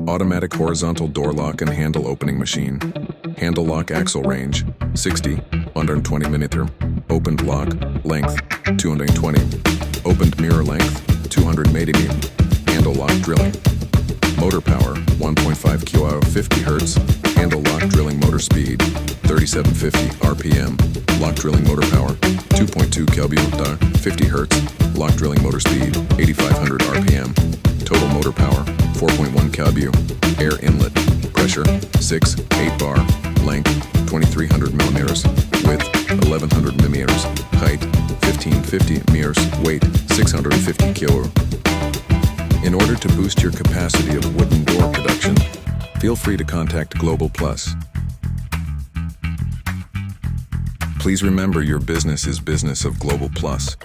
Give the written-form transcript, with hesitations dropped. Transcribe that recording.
Automatic horizontal door lock and handle opening machine. Handle lock axle range 60, 120 mm. Opened lock length 220. Opened mirror length 280 mm. Handle lock drilling. Motor power 1.5 kW 50 Hz. Handle lock drilling motor speed 3750 RPM. Lock drilling motor power 2.2 kW 50 Hz. Lock drilling motor speed 8500 RPM. Total motor power 4.1 kW. Air inlet pressure 6-8 bar. Length 2300 mm. Width 1100 mm. Height 1550 m. Weight 650 kg. In order to boost your capacity of wooden door production, feel free to contact Global Plus. Please remember, your business is business of Global Plus.